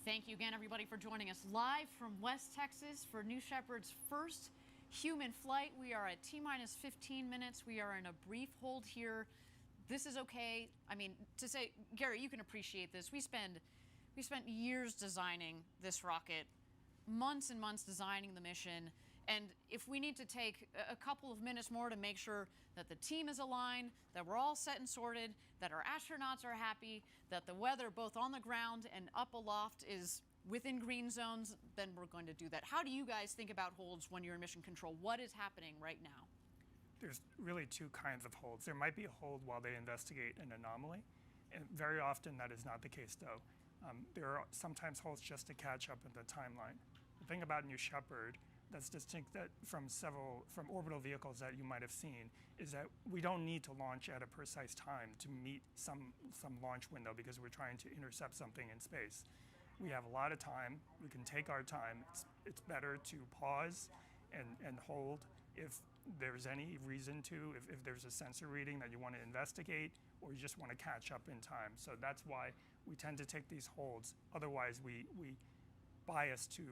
Thank you again, everybody, for joining us live from West Texas for New Shepard's first human flight. We are at T-minus 15 minutes. We are in a brief hold here. This is okay. I mean, to say, Gary, you can appreciate this. We spent years designing this rocket, months and months designing the mission. And if we need to take a couple of minutes more to make sure that the team is aligned, that we're all set and sorted, that our astronauts are happy, that the weather both on the ground and up aloft is within green zones, then we're going to do that. How do you guys think about holds when you're in mission control? What is happening right now? There's really two kinds of holds. There might be a hold while they investigate an anomaly, and very often that is not the case, though. There are sometimes holds just to catch up in the timeline. The thing about New Shepard that's distinct from orbital vehicles that you might have seen is that we don't need to launch at a precise time to meet some launch window because we're trying to intercept something in space. We have a lot of time. We can take our time. It's better to pause and hold if there's any reason to, if there's a sensor reading that you want to investigate or you just want to catch up in time. So that's why we tend to take these holds. Otherwise, we bias to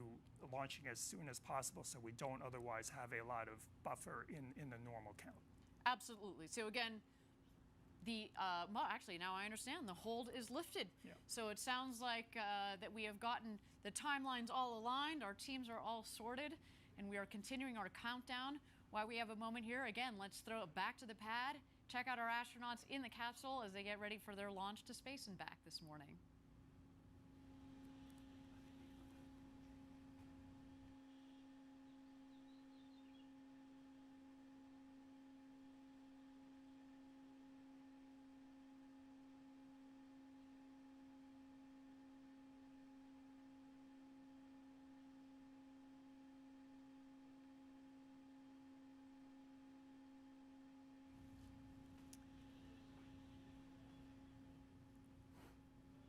launching as soon as possible so we don't otherwise have a lot of buffer in the normal count. Absolutely. So again, well, actually, now I understand. The hold is lifted. Yeah. So it sounds like that we have gotten the timelines all aligned, our teams are all sorted, and we are continuing our countdown. While we have a moment here, again, let's throw it back to the pad, check out our astronauts in the capsule as they get ready for their launch to space and back this morning.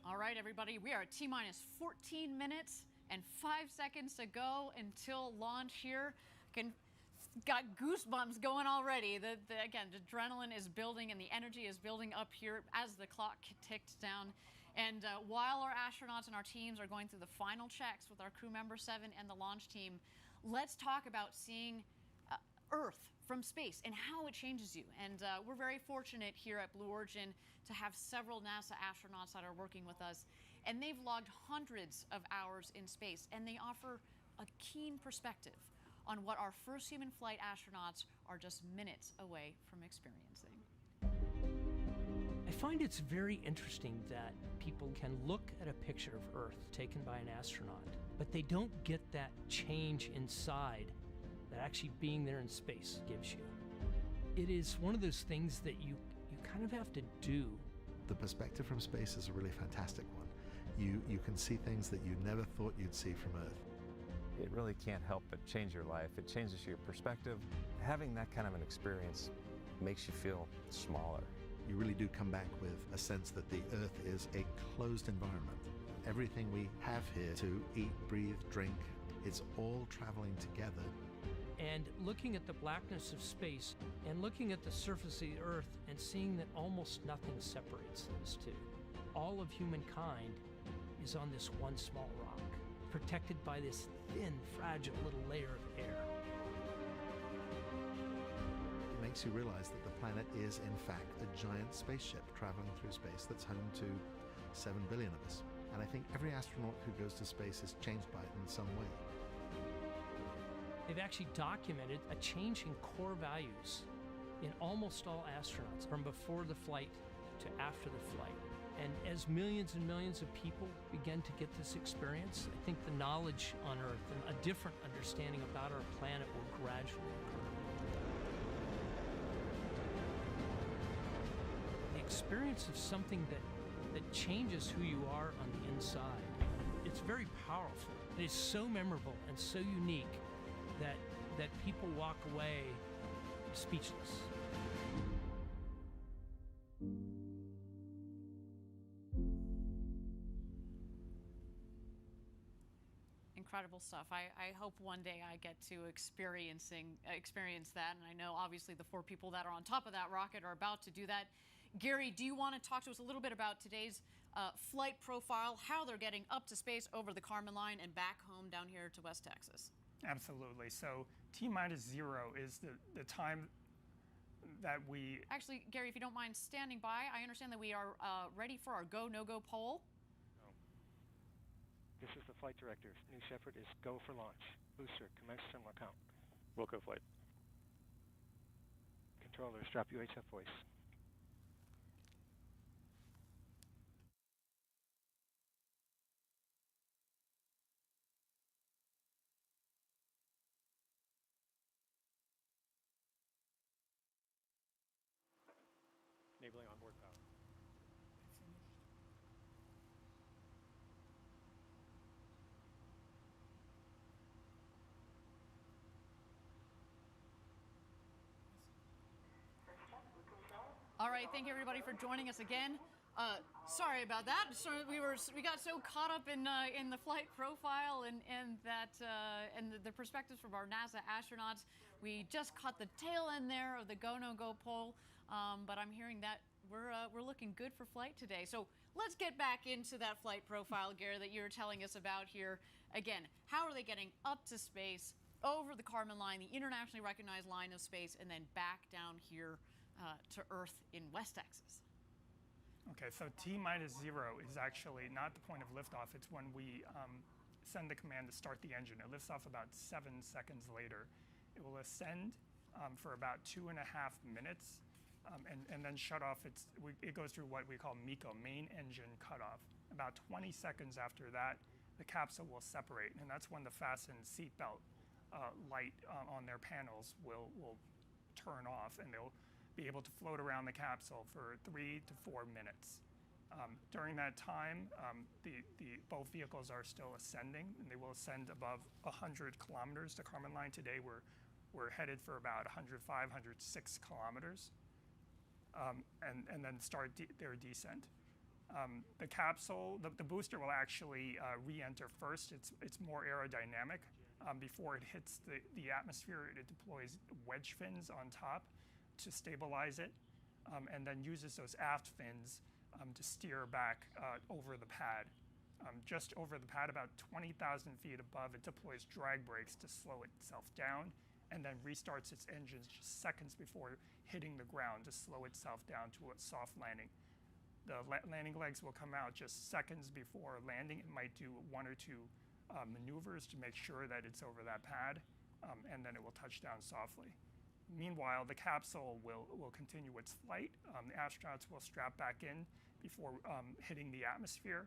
All right, everybody, we are at T-minus 14 minutes and 5 seconds to go until launch here. Got goosebumps going already. Again, the adrenaline is building and the energy is building up here as the clock ticks down. And while our astronauts and our teams are going through the final checks with our crew member 7 and the launch team, let's talk about seeing Earth from space and how it changes you. And we're very fortunate here at Blue Origin to have several NASA astronauts that are working with us. And they've logged hundreds of hours in space, and they offer a keen perspective on what our first human flight astronauts are just minutes away from experiencing. I find it's very interesting that people can look at a picture of Earth taken by an astronaut, but they don't get that change inside that actually being there in space gives you. It is one of those things that you kind of have to do. The perspective from space is a really fantastic one. You can see things that you never thought you'd see from Earth. It really can't help but change your life. It changes your perspective. Having that kind of an experience makes you feel smaller. You really do come back with a sense that the Earth is a closed environment. Everything we have here to eat, breathe, drink, it's all traveling together. And looking at the blackness of space and looking at the surface of the Earth and seeing that almost nothing separates those two. All of humankind is on this one small rock, protected by this thin, fragile little layer of air. It makes you realize that the planet is, in fact, a giant spaceship traveling through space that's home to 7 billion of us. And I think every astronaut who goes to space is changed by it in some way. They've actually documented a change in core values in almost all astronauts from before the flight to after the flight. And as millions and millions of people begin to get this experience, I think the knowledge on Earth and a different understanding about our planet will gradually occur. The experience of something that changes who you are on the inside, it's very powerful. It is so memorable and so unique that people walk away speechless. Incredible stuff. I hope one day I get to experience that, and I know obviously the 4 people that are on top of that rocket are about to do that. Gary, do you want to talk to us a little bit about today's flight profile, how they're getting up to space over the Kármán line and back home down here to West Texas. Absolutely. So T-0 is the time that we... Actually, Gary, if you don't mind standing by, I understand that we are ready for our go, no-go poll. No. This is the flight director. New Shepard is go for launch. Booster, commence thermal count. Wilco flight. Controller, strap UHF voice. Enabling onboard power. All right, thank you everybody for joining us again. Sorry about that. So we got so caught up in the flight profile and the perspectives from our NASA astronauts. We just caught the tail end there of the go no go poll, but I'm hearing that we're looking good for flight today. So let's get back into that flight profile, Gary, that you were telling us about here. Again, how are they getting up to space, over the Kármán line, the internationally recognized line of space, and then back down here to Earth in West Texas? Okay, so T-0 is actually not the point of liftoff. It's when we send the command to start the engine. It lifts off about 7 seconds later. It will ascend for about 2.5 minutes and then shut off. It goes through what we call MECO, main engine cutoff. About 20 seconds after that, the capsule will separate, and that's when the fastened seatbelt light on their panels will turn off, and they'll be able to float around the capsule for 3 to 4 minutes. During that time, both vehicles are still ascending, and they will ascend above 100 kilometers. The Kármán line today, we're headed for about 105, 106 kilometers, and then start their descent. The capsule, the booster will actually re-enter first. It's more aerodynamic. Before it hits the atmosphere, it deploys wedge fins on top to stabilize it, and then uses those aft fins to steer back over the pad. Just over the pad, about 20,000 feet above, it deploys drag brakes to slow itself down, and then restarts its engines just seconds before hitting the ground to slow itself down to a soft landing. The landing legs will come out just seconds before landing. It might do 1 or 2 maneuvers to make sure that it's over that pad, and then it will touch down softly. Meanwhile, the capsule will continue its flight. The astronauts will strap back in before hitting the atmosphere,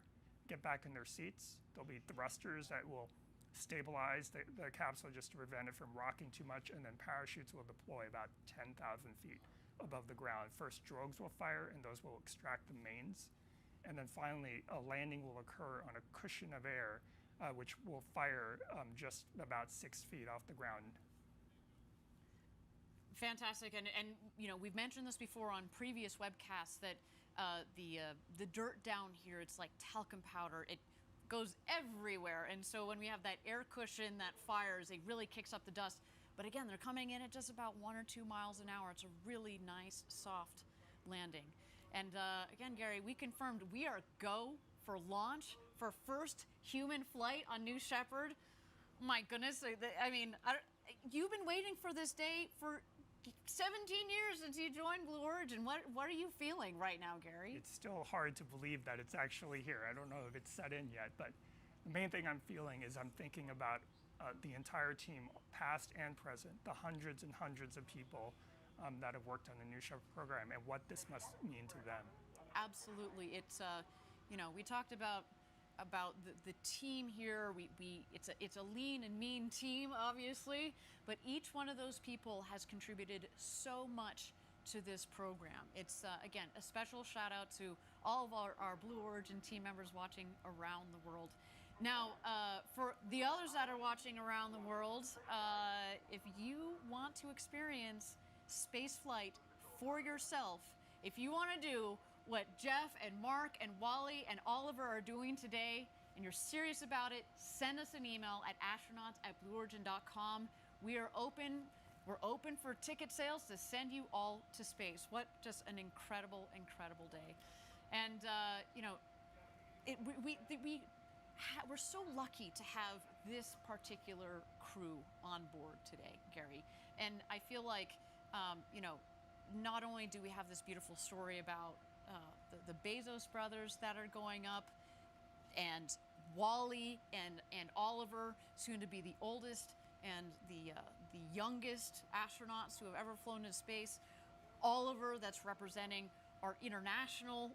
get back in their seats. There'll be thrusters that will stabilize the capsule just to prevent it from rocking too much, and then parachutes will deploy about 10,000 feet above the ground. First drogues will fire, and those will extract the mains. And then finally, a landing will occur on a cushion of air, which will fire just about 6 feet off the ground. Fantastic, and you know, we've mentioned this before on previous webcasts that the dirt down here, it's like talcum powder. It goes everywhere, and so when we have that air cushion that fires, it really kicks up the dust. But again, they're coming in at just about 1 or 2 miles an hour. It's a really nice, soft landing. And again, Gary, we confirmed we are go for launch for first human flight on New Shepard. My goodness, I mean, you've been waiting for this day for 17 years since you joined Blue Origin. What are you feeling right now, Gary? It's still hard to believe that it's actually here. I don't know if it's set in yet, but the main thing I'm feeling is I'm thinking about the entire team, past and present, the hundreds and hundreds of people that have worked on the New Shepard program, and what this must mean to them. Absolutely. It's you know, we talked about the team here. It's a lean and mean team, obviously, but each one of those people has contributed so much to this program. It's again, a special shout out to all of our Blue Origin team members watching around the world. Now, for the others that are watching around the world, if you want to experience space flight for yourself, if you want to do what Jeff and Mark and Wally and Oliver are doing today, and you're serious about it, send us an email at astronauts@blueorigin.com. We're open for ticket sales to send you all to space. What just an incredible, incredible day. And you know, we're so lucky to have this particular crew on board today, Gary. And I feel like, not only do we have this beautiful story about the Bezos brothers that are going up, and Wally and Oliver, soon to be the oldest and the youngest astronauts who have ever flown into space. Oliver, that's representing our international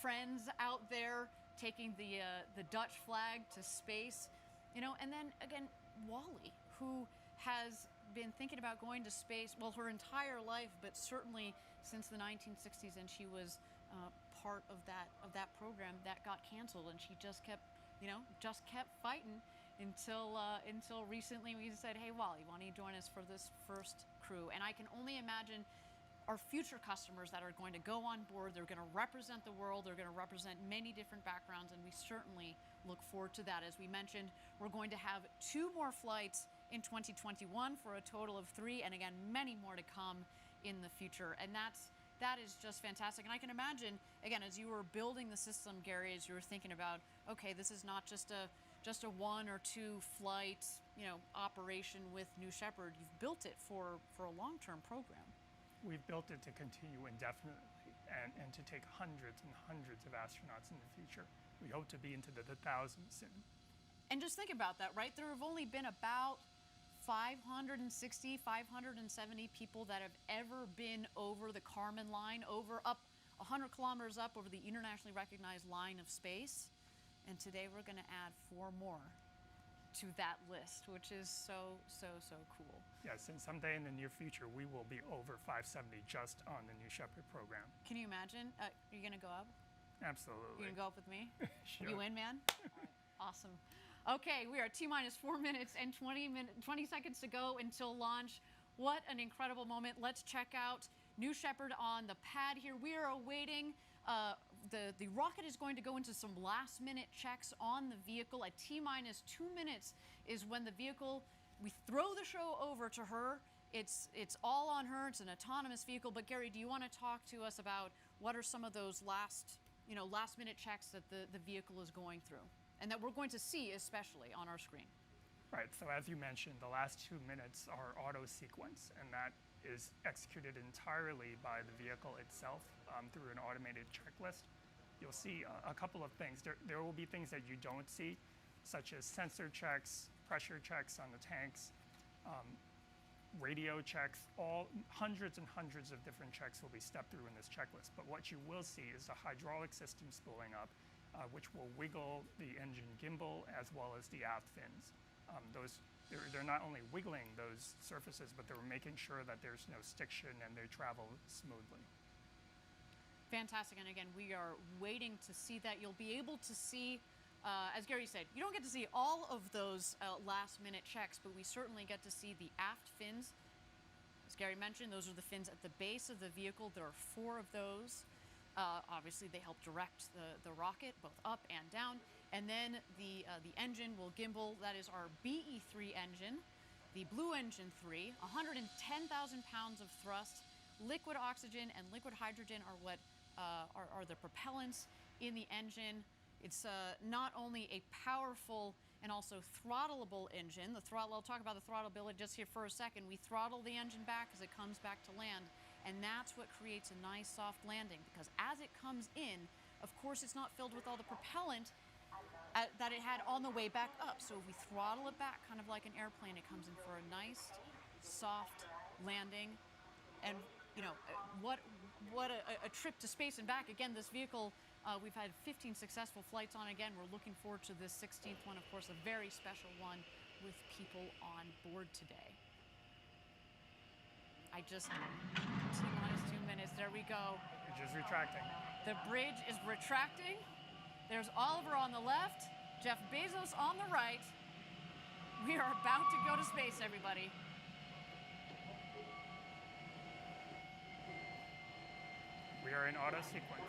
friends out there, taking the Dutch flag to space, and then again, Wally, who has been thinking about going to space, well, her entire life, but certainly since the 1960s, and she was part of that program that got canceled, and she just kept fighting until recently we said, hey, Wally, why don't you join us for this first crew? And I can only imagine our future customers that are going to go on board. They're going to represent the world. They're going to represent many different backgrounds, and we certainly look forward to that. As we mentioned, we're going to have 2 more flights in 2021 for a total of 3, and again, many more to come in the future. And that is just fantastic. And I can imagine, again, as you were building the system, Gary, as you were thinking about, okay, this is not just a 1 or 2 flight, operation with New Shepard. You've built it for a long-term program. We've built it to continue indefinitely and to take hundreds and hundreds of astronauts in the future. We hope to be into the thousands soon. And just think about that, right? There have only been about 560, 570 people that have ever been over the Kármán line, up 100 kilometers up over the internationally recognized line of space. And today we're going to add 4 more to that list, which is so cool. Yes, and someday in the near future, we will be over 570 just on the New Shepard program. Can you imagine? Are you going to go up? Absolutely. You going to go up with me? Sure. You in, man? All right. Awesome. Okay, we are T-minus 4 minutes and 20 seconds to go until launch. What an incredible moment. Let's check out New Shepard on the pad here. We are awaiting the rocket is going to go into some last-minute checks on the vehicle. At T-minus 2 minutes is when the vehicle, we throw the show over to her. It's all on her. It's an autonomous vehicle. But Gary, do you want to talk to us about what are some of those last-minute checks that the vehicle is going through, and that we're going to see especially on our screen? Right. So as you mentioned, the last 2 minutes are auto sequence, and that is executed entirely by the vehicle itself through an automated checklist. You'll see a couple of things. There will be things that you don't see, such as sensor checks, pressure checks on the tanks, radio checks. Hundreds and hundreds of different checks will be stepped through in this checklist. But what you will see is the hydraulic system spooling up, which will wiggle the engine gimbal as well as the aft fins. They're not only wiggling those surfaces, but they're making sure that there's no stiction and they travel smoothly. Fantastic. And again, we are waiting to see that. You'll be able to see, as Gary said, you don't get to see all of those last-minute checks, but we certainly get to see the aft fins. As Gary mentioned, those are the fins at the base of the vehicle. There are 4 of those. Obviously, they help direct the rocket both up and down. And then the engine will gimbal. That is our BE3 engine. The Blue Engine 3, 110,000 pounds of thrust. Liquid oxygen and liquid hydrogen are what are the propellants in the engine. It's not only a powerful and also throttleable engine. I'll talk about the throttleability just here for a second. We throttle the engine back as it comes back to land, and that's what creates a nice soft landing, because as it comes in, of course, it's not filled with all the propellant that it had on the way back up. So if we throttle it back, kind of like an airplane, it comes in for a nice, soft landing. And what a trip to space and back. Again, this vehicle, we've had 15 successful flights on. Again, we're looking forward to this 16th one, of course, a very special one with people on board today. T-minus 2 minutes, there we go. Bridge is retracting. The bridge is retracting. There's Oliver on the left, Jeff Bezos on the right. We are about to go to space, everybody. We are in auto sequence.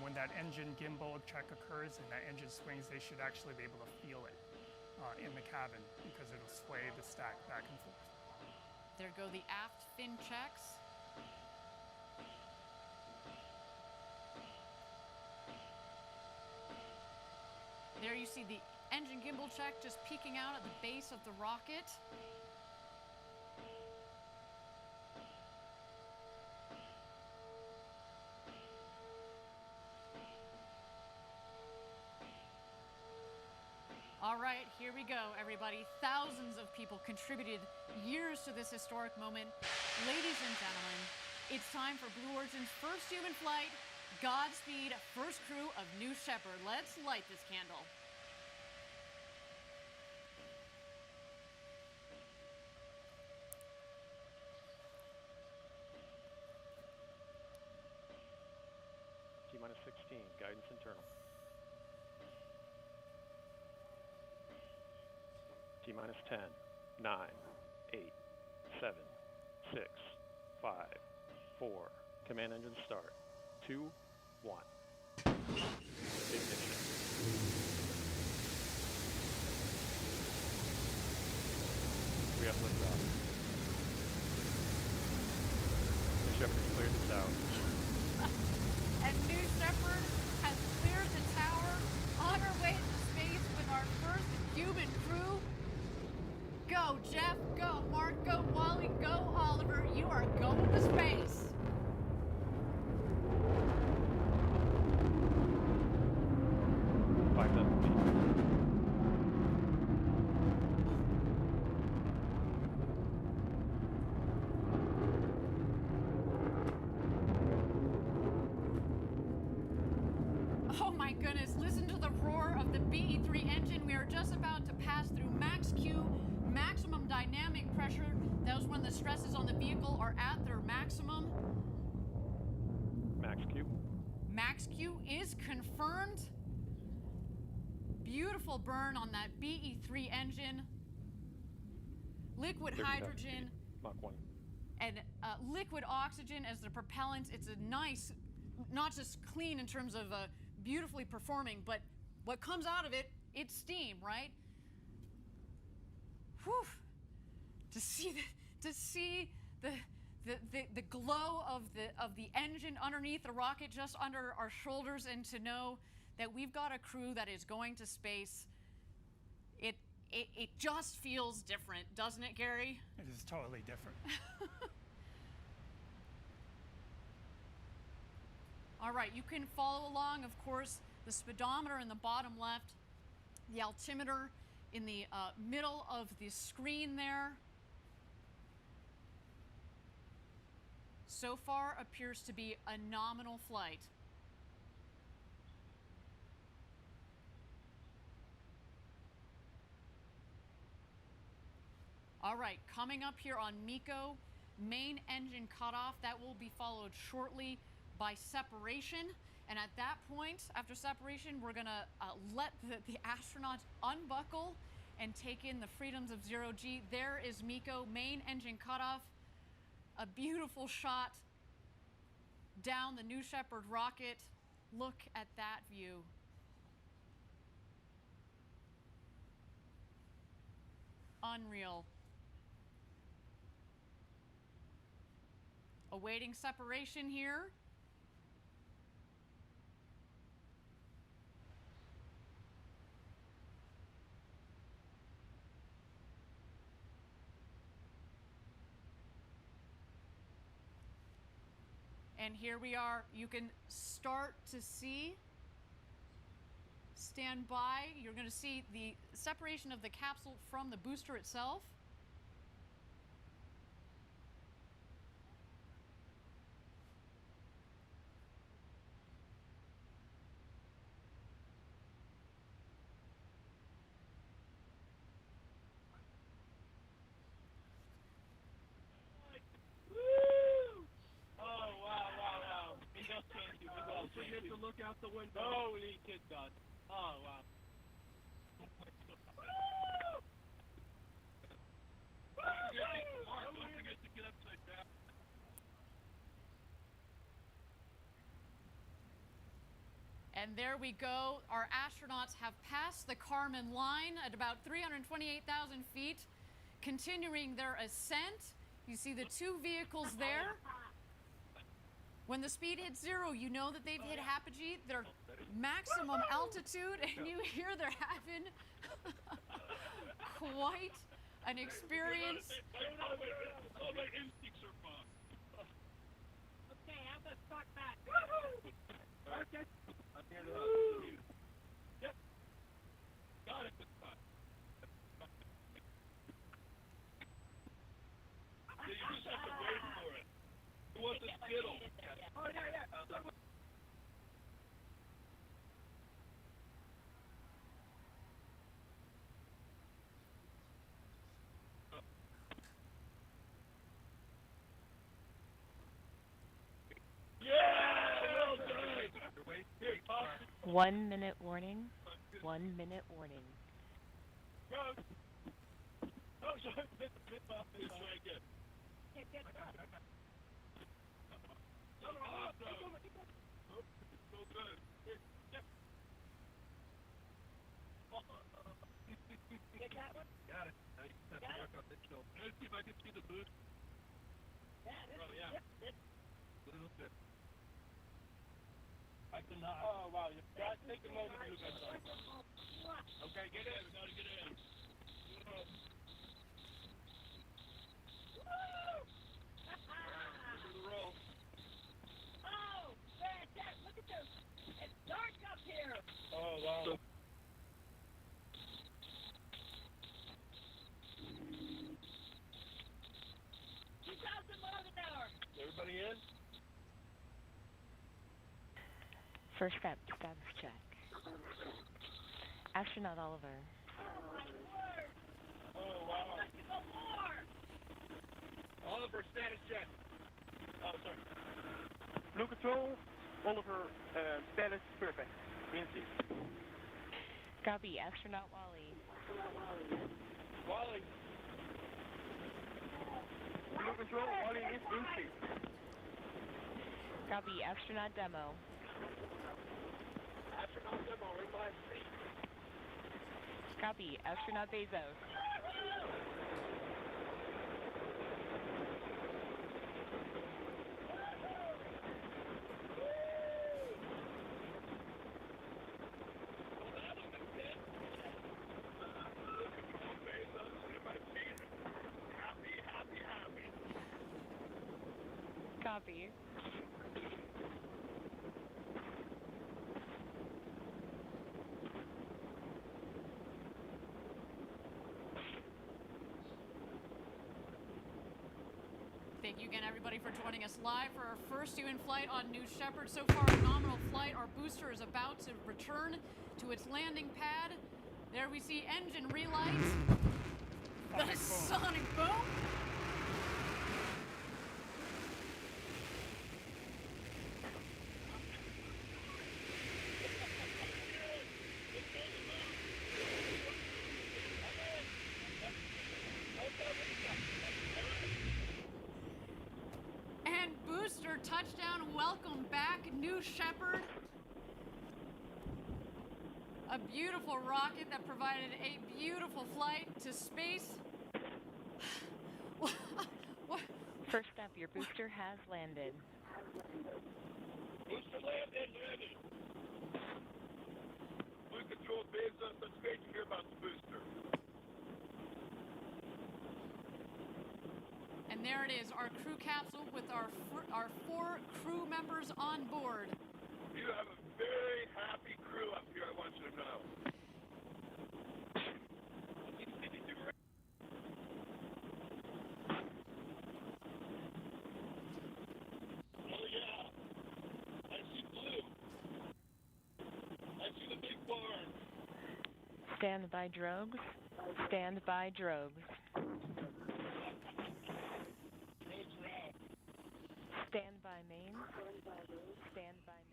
when that engine gimbal check occurs and that engine swings, they should actually be able to feel it in the cabin because it'll sway the stack back and forth. There go the aft fin checks. There you see the engine gimbal check just peeking out at the base of the rocket. All right, here we go, everybody. Thousands of people contributed years to this historic moment. Ladies and gentlemen, it's time for Blue Origin's first human flight. Godspeed, first crew of New Shepard. Let's light this candle. T-minus 16, guidance internal. T-minus 10, 9, 8, 7, 6, 5, 4. Command engine start. 2, 1. Ignition. We have liftoff. The Shepard's cleared the tower. And New Shepard has cleared the tower on her way to space with our first human crew. Go, Jeff. Go, Mark. Go, Wally. Go, Oliver. You are going to space. Oh my goodness, listen to the roar of the BE-3 engine. We are just about to pass through max Q, maximum dynamic pressure. That is when the stresses on the vehicle are at their maximum. Max Q. Max Q is confirmed. Beautiful burn on that BE-3 engine. Liquid hydrogen Mach 1. and liquid oxygen as the propellant. It's a nice, not just clean in terms of beautifully performing, but what comes out of it, it's steam, right? Whew. To see the glow of the engine underneath the rocket, just under our shoulders, and to know that we've got a crew that is going to space, it just feels different, doesn't it, Gary? It is totally different. All right, you can follow along, of course, the speedometer in the bottom left, the altimeter in the middle of the screen there. So far appears to be a nominal flight. All right, coming up here on MECO, main engine cutoff. That will be followed shortly by separation. And at that point, after separation, we're gonna let the astronauts unbuckle and take in the freedoms of zero G. There is MECO, main engine cutoff. A beautiful shot down the New Shepard rocket. Look at that view. Unreal. Awaiting separation here. And here we are. You can start to see, stand by. You're going to see the separation of the capsule from the booster itself. Look out the window. Holy kid God. Oh, wow. Don't forget to get upside down. And there we go. Our astronauts have passed the Kármán line at about 328,000 feet, continuing their ascent. You see the two vehicles there. When the speed hits 0, you know that they've hit apogee, their maximum altitude, and you hear they're having quite an experience. All my instincts are fine. Okay, I'm gonna start back. Okay. I'm here to help you. Yep. Got it this time. Yeah, you just have to wait for it. You want the skittle. Oh, yeah. Well done. Here, pop. 1 minute warning. 1 minute warning. Go. Oh, sorry. Let's try again. Awesome. So good. Here, yep. Get that one? Got it. Now you just have to work on this show. Let's see if I can see the boost. Yeah. Yep. A little bit. I cannot. Oh, wow. You got to take a moment to look at that. Okay, get in. We gotta get in. Look at the roll. Oh, fantastic. Look at this. It's dark up here. Oh, wow. 2,000 miles an hour. Everybody in? First step, status check. Astronaut Oliver. Oh, wow. Let's go more. Oliver, status check. Oh, sorry. Blue Control, Oliver, status perfect. In seat. Copy, astronaut Wally. Wally. Blue Control, Wally is in seat. Copy, astronaut Demo. Astronaut demo, in my seat. Copy, astronaut Bezos. Copy. Thank you again, everybody, for joining us live for our first human flight on New Shepard. So far, a nominal flight. Our booster is about to return to its landing pad. There we see engine relights. The sonic boom. And booster touchdown. Welcome back, New Shepard. A beautiful rocket that provided a beautiful flight to space. What? First step, your booster has landed. Booster landed, ready. Blue Control, Bezos, that's great to hear about the booster. And there it is, our crew capsule with our 4 crew members on board. You have a very happy crew up here, I want you to know. Oh yeah, I see blue. I see the big barn. Stand by drogues. Stand by drogues. Roads are out. Stand by main. Stand by main.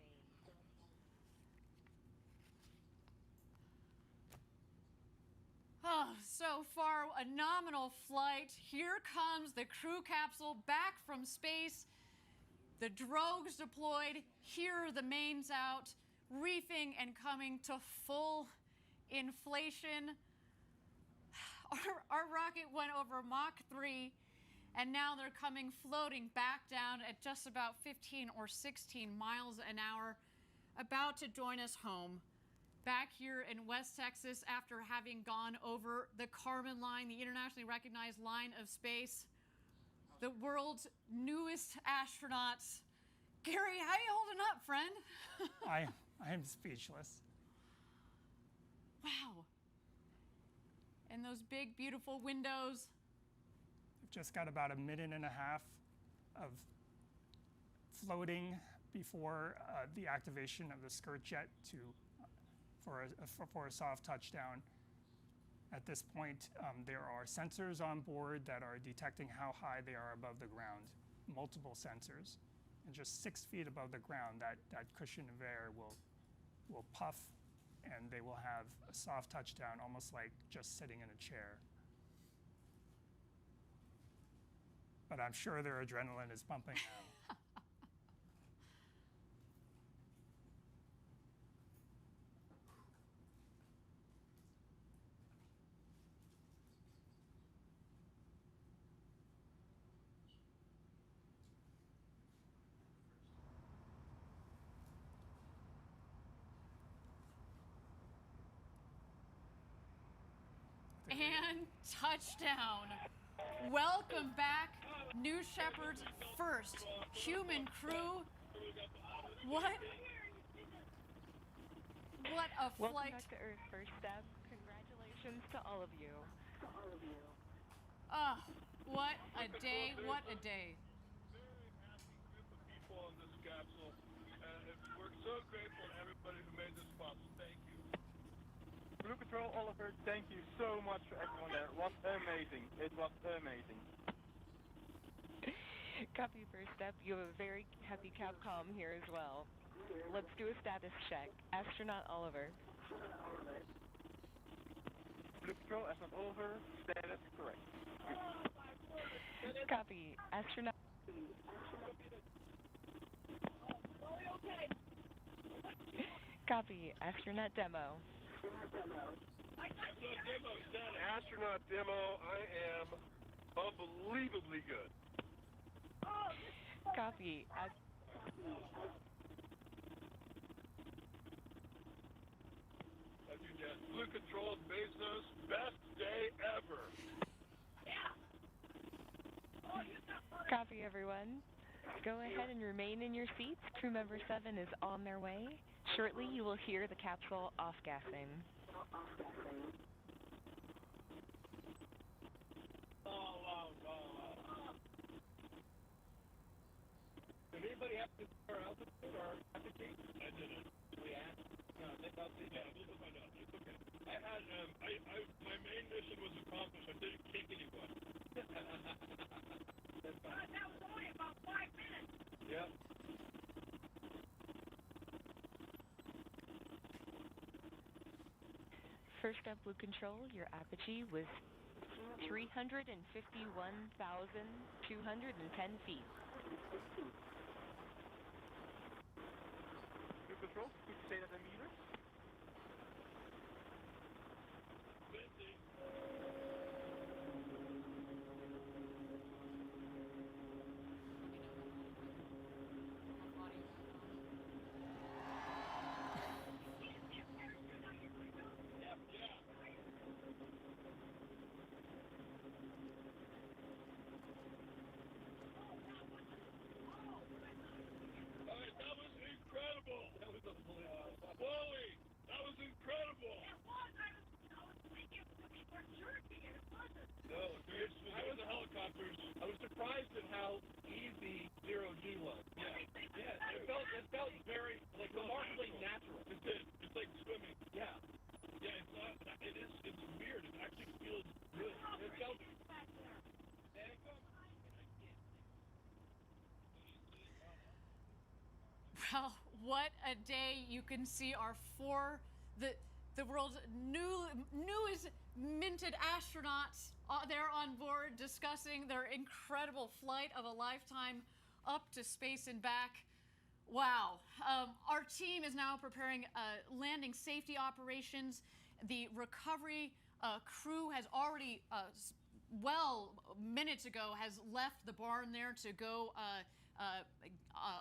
Oh, so far, a nominal flight. Here comes the crew capsule back from space. The drogues deployed. Here are the mains out. reefing and coming to full inflation. Our rocket went over Mach 3, and now they're coming floating back down at just about 15 or 16 miles an hour, about to join us home back here in West Texas after having gone over the Kármán line, the internationally recognized line of space. The world's newest astronauts. Gary, how you holding up, friend? I am speechless. Wow. And those big, beautiful windows. We've just got about a minute and a half of floating before the activation of the skirt jet for a soft touchdown. At this point, there are sensors on board that are detecting how high they are above the ground, multiple sensors. And just 6 feet above the ground, that cushion of air will puff, and they will have a soft touchdown, almost like just sitting in a chair. But I'm sure their adrenaline is pumping now. And touchdown. Welcome back, New Shepard's first human crew. What a Welcome flight. back to Earth, First Step. Congratulations to all of you. Ah, what a day, what a day. Very happy group of people on this capsule. We're so grateful to everybody who made this possible. Thank you. Blue Control, Oliver, thank you so much for everyone there. It was amazing. It was amazing. Copy, First Step. You have a very happy Capcom here as well. Let's do a status check. Astronaut Oliver. Blue Control, Astronaut Oliver, status correct. Copy. Astronaut. Copy. Astronaut Demo. Astronaut demo, I am unbelievably good. Copy. Blue Control, Bezos, best day ever. Copy, everyone. Go ahead and remain in your seats. Crew member 7 is on their way. Shortly, you will hear the capsule off-gassing. Did anybody have to our altitude or altitude? I didn't. We asked. No, they thought they did. We'll find out. It's okay. I had, my main mission was accomplished. I didn't kick anyone. That's fine. That was only about 5 minutes. Yep. First up, Blue Control, your apogee was 351,210 feet. Blue Control, could you say that in meters? Wally, that was incredible. I was thinking we were jerking and it wasn't. No, I was a helicopter. I was surprised at how easy zero-G was. Yeah, it felt very, like, remarkably natural. It did. It's like swimming. Yeah. Yeah, it's weird. It actually feels good. It felt. Well, what a day. You can see the world's newest minted astronauts there on board discussing their incredible flight of a lifetime up to space and back. Wow. Our team is now preparing landing safety operations. The recovery crew has already, minutes ago, has left the barn there to go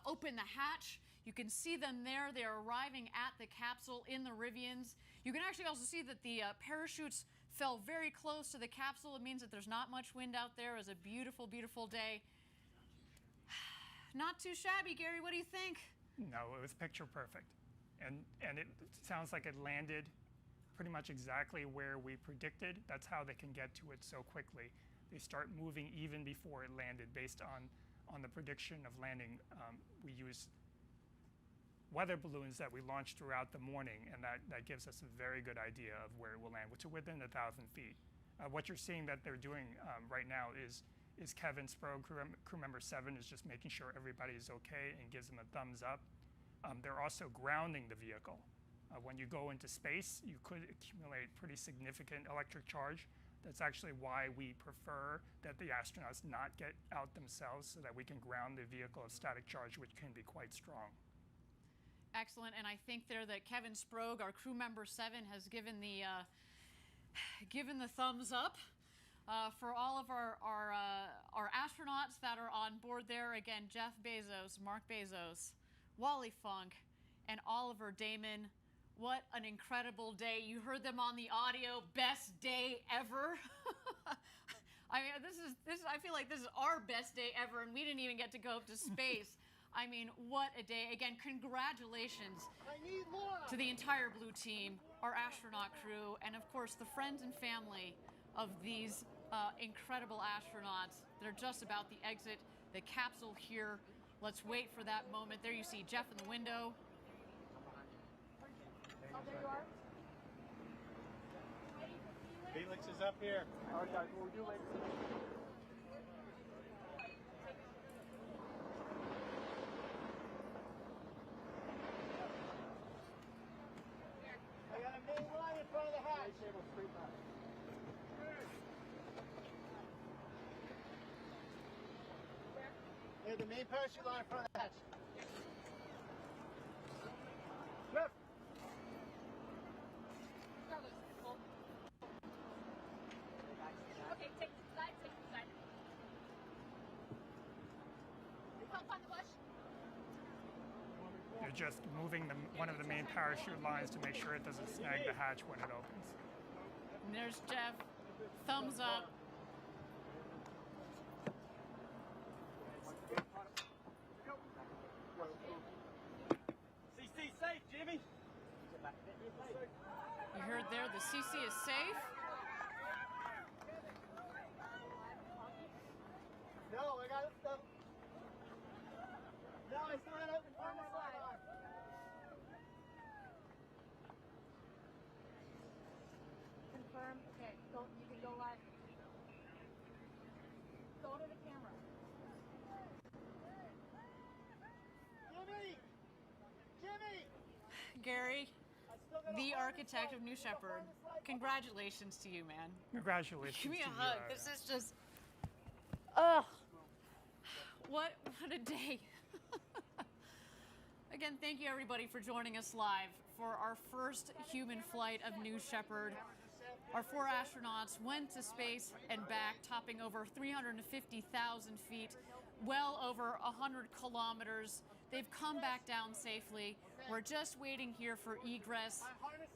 open the hatch. You can see them there. They're arriving at the capsule in the Rivians. You can actually also see that the parachutes fell very close to the capsule. It means that there's not much wind out there. It was a beautiful, beautiful day. Not too shabby, Gary. What do you think? No, it was picture perfect. And it sounds like it landed pretty much exactly where we predicted. That's how they can get to it so quickly. They start moving even before it landed based on the prediction of landing. We use weather balloons that we launched throughout the morning, and that gives us a very good idea of where it will land, which is within 1,000 feet. What you're seeing that they're doing right now is Kevin Sprague, crew member 7, is just making sure everybody is okay and gives them a thumbs up. They're also grounding the vehicle. When you go into space, you could accumulate pretty significant electric charge. That's actually why we prefer that the astronauts not get out themselves, so that we can ground the vehicle of static charge, which can be quite strong. Excellent, and I think there that Kevin Sprague, our crew member 7, has given the thumbs up for all of our astronauts that are on board there. Again, Jeff Bezos, Mark Bezos, Wally Funk, and Oliver Damon. What an incredible day. You heard them on the audio. Best day ever. I mean, I feel like this is our best day ever, and we didn't even get to go up to space. I mean, what a day. Again, congratulations to the entire Blue team, our astronaut crew, and of course the friends and family of these incredible astronauts. They're just about to exit the capsule here. Let's wait for that moment. There you see Jeff in the window. Oh, there you are. Felix is up here. All right, guys, we'll do later. I got a main line in front of the hatch. There's the main parachute line in front of the hatch. Jeff! Okay, take the side, take the side. You can't find the bush? They're just moving one of the main parachute lines to make sure it doesn't snag the hatch when it opens. And there's Jeff. Thumbs up. CC safe, Jimmy. You heard there, the CC is safe. No, I got it. No, I still had it in front of the slide. Confirm. Okay, you can go live. Go to the camera. Jimmy! Jimmy! Gary, the architect of New Shepard, congratulations to you, man. Congratulations. Give me to a you, hug. This is just, what a day. Again, thank you everybody for joining us live for our first human flight of New Shepard. Our 4 astronauts went to space and back, topping over 350,000 feet, well over 100 kilometers. They've come back down safely. We're just waiting here for egress.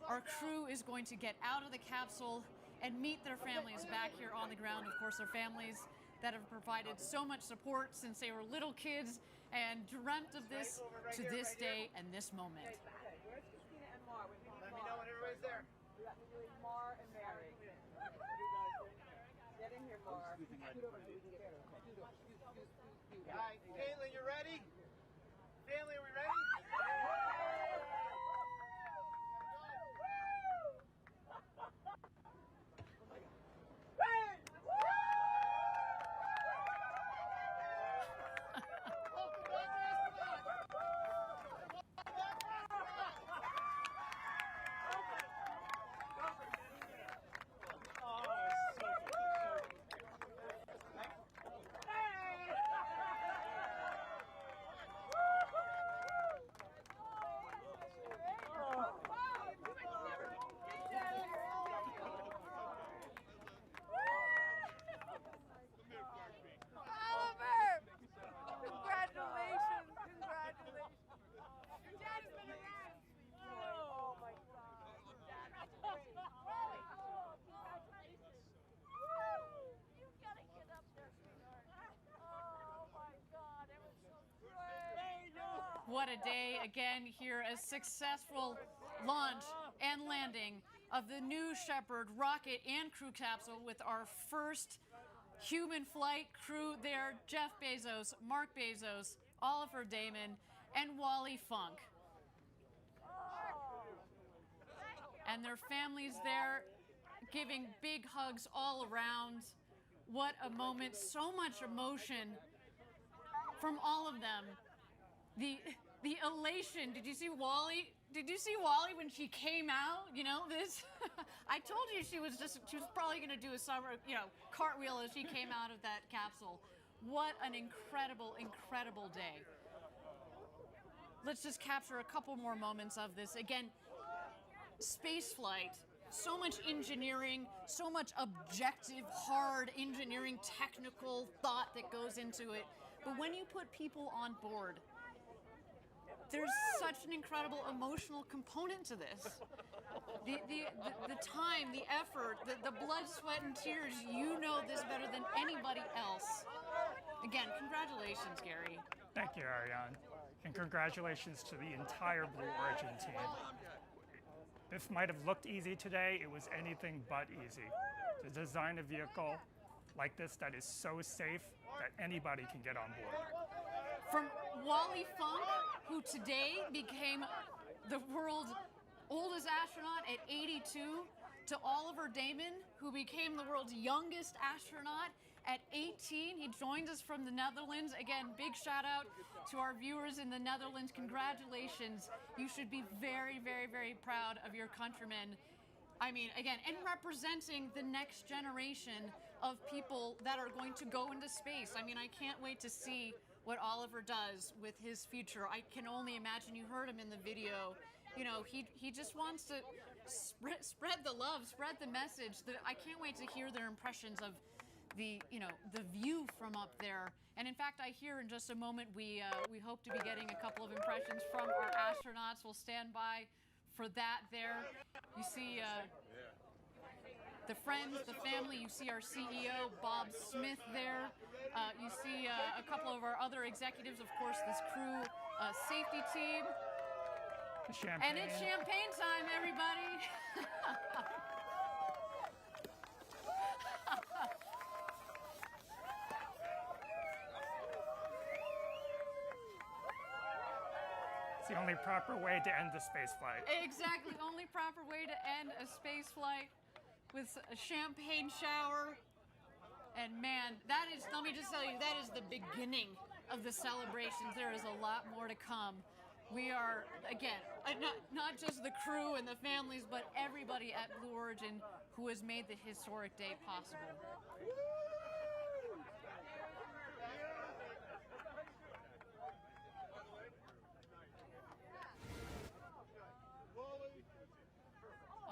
Our crew is going to get out of the capsule and meet their families back here on the ground. Of course, their families that have provided so much support since they were little kids and dreamt of this to this day and this moment. Let me know when everybody's there. Mar and Mary. Get in here, Mar. Hi, Caitlin, you ready? Family, are we ready? What a day again here, a successful launch and landing of the New Shepard rocket and crew capsule with our first human flight crew there, Jeff Bezos, Mark Bezos, Oliver Damon, and Wally Funk. And their families there giving big hugs all around. What a moment, so much emotion from all of them. The elation. Did you see Wally? Did you see Wally when she came out? You know, this I told you she was probably going to do a summer, cartwheel as she came out of that capsule. What an incredible, incredible day. Let's just capture a couple more moments of this. Again, space flight, so much engineering, so much objective, hard engineering, technical thought that goes into it. But when you put people on board, there's such an incredible emotional component to this. The time, the effort, the blood, sweat, and tears, you know this better than anybody else. Again, congratulations, Gary. Thank you, Ariane. And congratulations to the entire Blue Origin team. This might have looked easy today. It was anything but easy. To design a vehicle like this that is so safe that anybody can get on board. From Wally Funk, who today became the world's oldest astronaut at 82, to Oliver Damon, who became the world's youngest astronaut at 18. He joins us from the Netherlands. Again, big shout out to our viewers in the Netherlands. Congratulations. You should be very, very, very proud of your countrymen. I mean, again, and representing the next generation of people that are going to go into space. I mean, I can't wait to see what Oliver does with his future. I can only imagine. You heard him in the video. You know, he just wants to spread the love, spread the message. I can't wait to hear their impressions of the view from up there. And in fact, I hear in just a moment we hope to be getting a couple of impressions from our astronauts. We'll stand by for that there. You see the friends, the family. You see our CEO, Bob Smith, there. You see a couple of our other executives, of course, this crew safety team. Champagne. And it's champagne time, everybody. It's the only proper way to end the space flight. Exactly, only proper way to end a space flight with a champagne shower. And man, that is, let me just tell you, that is the beginning of the celebrations. There is a lot more to come. We are, again, not just the crew and the families, but everybody at Blue Origin who has made the historic day possible.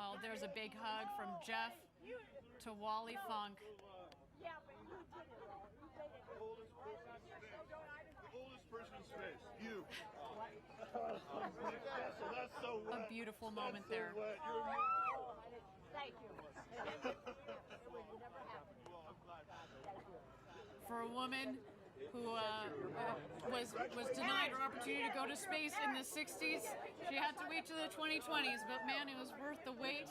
Oh, there's a big hug from Jeff to Wally Funk. Yeah, but you did it. You did it. The oldest person in space. You. That's so wet. A beautiful moment there. Thank you. For a woman who was denied her opportunity to go to space in the 60s, she had to wait to the 2020s, but man, it was worth the wait.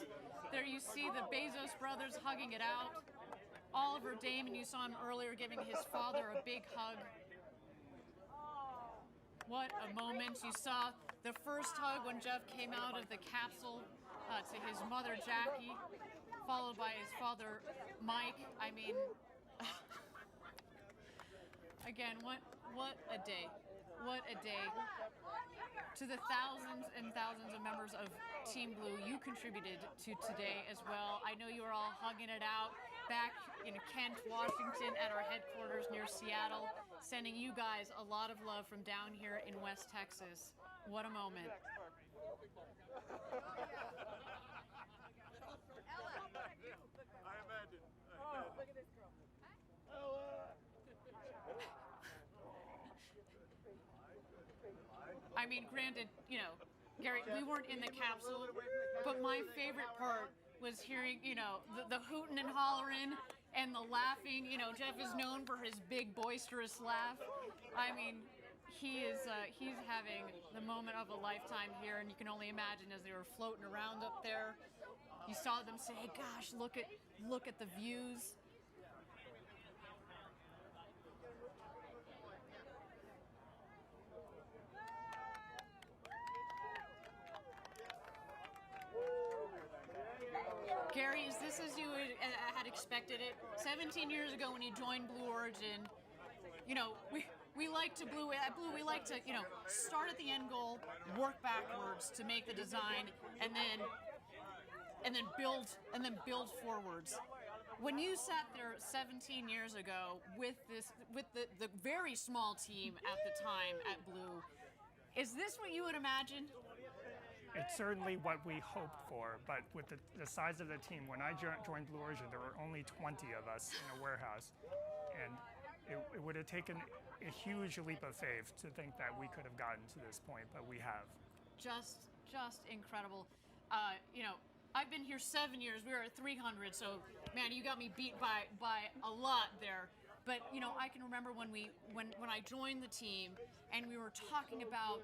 There you see the Bezos brothers hugging it out. Oliver Damon, you saw him earlier giving his father a big hug. What a moment. You saw the first hug when Jeff came out of the capsule to his mother, Jackie, followed by his father, Mike. I mean, again, what a day. What a day. To the thousands and thousands of members of Team Blue, you contributed to today as well. I know you were all hugging it out back in Kent, Washington at our headquarters near Seattle, sending you guys a lot of love from down here in West Texas. What a moment. I imagine. Look at this girl. I mean, granted, Gary, we weren't in the capsule, but my favorite part was hearing, the hooting and hollering and the laughing. Jeff is known for his big, boisterous laugh. I mean, he's having the moment of a lifetime here, and you can only imagine as they were floating around up there. You saw them say, "Gosh, look at the views." Gary, is this as you had expected it? 17 years ago when you joined Blue Origin, you know, we like to we like to, you know, start at the end goal, work backwards to make the design, and then build forwards. When you sat there 17 years ago with the very small team at the time at Blue, is this what you would imagine? It's certainly what we hoped for, but with the size of the team, when I joined Blue Origin, there were only 20 of us in a warehouse, and it would have taken a huge leap of faith to think that we could have gotten to this point, but we have. Just incredible. You know, I've been here 7 years. We were at 300, so man, you got me beat by a lot there. But you know, I can remember when I joined the team, and we were talking about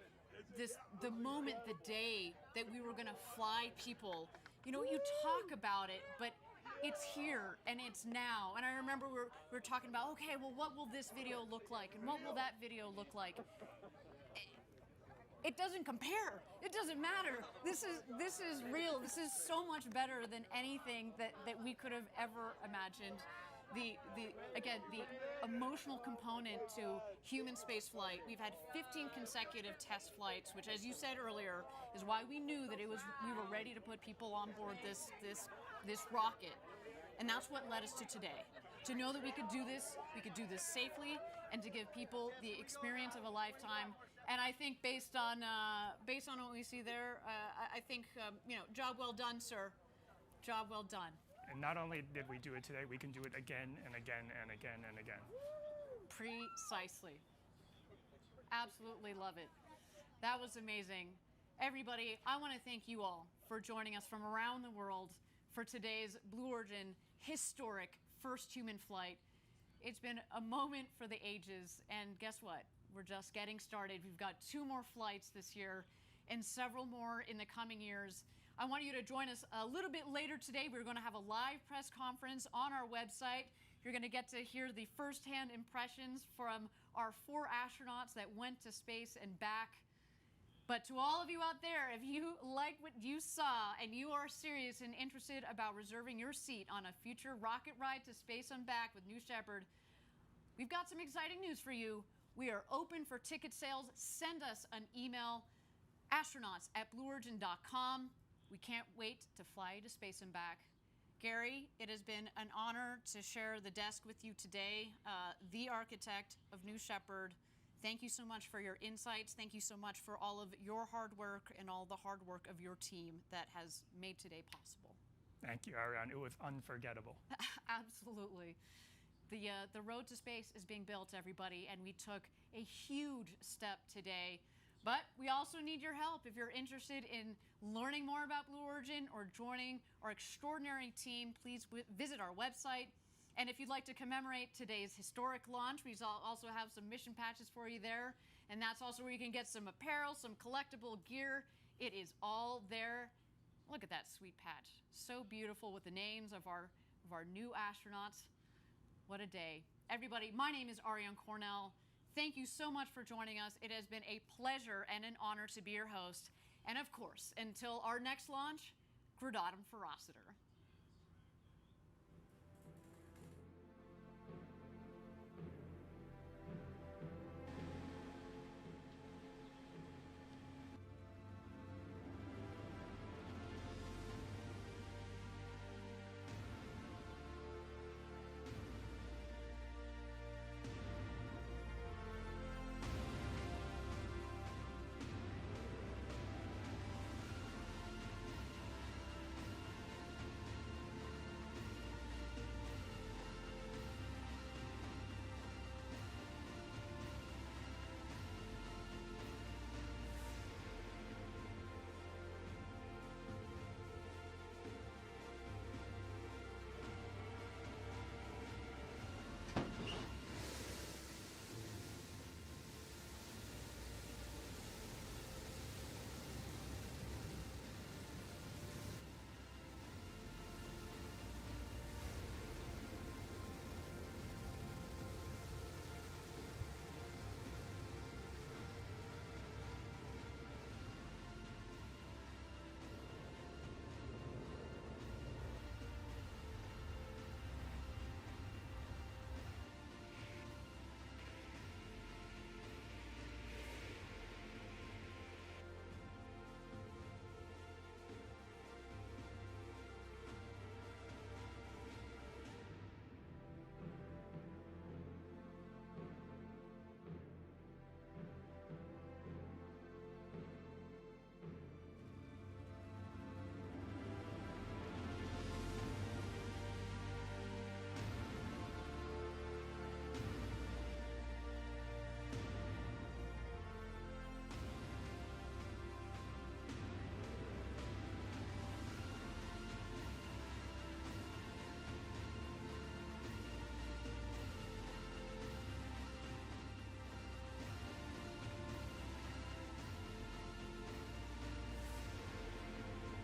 the moment, the day that we were gonna fly people. You know, you talk about it, but it's here and it's now. And I remember we were talking about, okay, well, what will this video look like, and what will that video look like? It doesn't compare. It doesn't matter. This is real. This is so much better than anything that we could have ever imagined. The emotional component to human space flight. We've had 15 consecutive test flights, which, as you said earlier, is why we knew that we were ready to put people on board this rocket. And that's what led us to today. To know that we could do this safely, and to give people the experience of a lifetime. And I think based on what we see there, I think you know, job well done, sir. Job well done. And not only did we do it today, we can do it again and again and again and again. Precisely. Absolutely love it. That was amazing. Everybody, I want to thank you all for joining us from around the world for today's Blue Origin historic first human flight. It's been a moment for the ages, and guess what? We're just getting started. We've got 2 more flights this year and several more in the coming years. I want you to join us a little bit later today. We're going to have a live press conference on our website. You're going to get to hear the firsthand impressions from our 4 astronauts that went to space and back. But to all of you out there, if you like what you saw and you are serious and interested about reserving your seat on a future rocket ride to space and back with New Shepard, we've got some exciting news for you. We are open for ticket sales. Send us an email, astronauts@blueorigin.com. We can't wait to fly you to space and back. Gary, it has been an honor to share the desk with you today, the architect of New Shepard. Thank you so much for your insights. Thank you so much for all of your hard work and all the hard work of your team that has made today possible. Thank you, Ariane. It was unforgettable. Absolutely. The road to space is being built, everybody, and we took a huge step today. But we also need your help. If you're interested in learning more about Blue Origin or joining our extraordinary team, please visit our website. And if you'd like to commemorate today's historic launch, we also have some mission patches for you there. And that's also where you can get some apparel, some collectible gear. It is all there. Look at that sweet patch. So beautiful with the names of our new astronauts. What a day. Everybody, my name is Ariane Cornell. Thank you so much for joining us. It has been a pleasure and an honor to be your host. And of course, until our next launch, Gradatum Ferociter.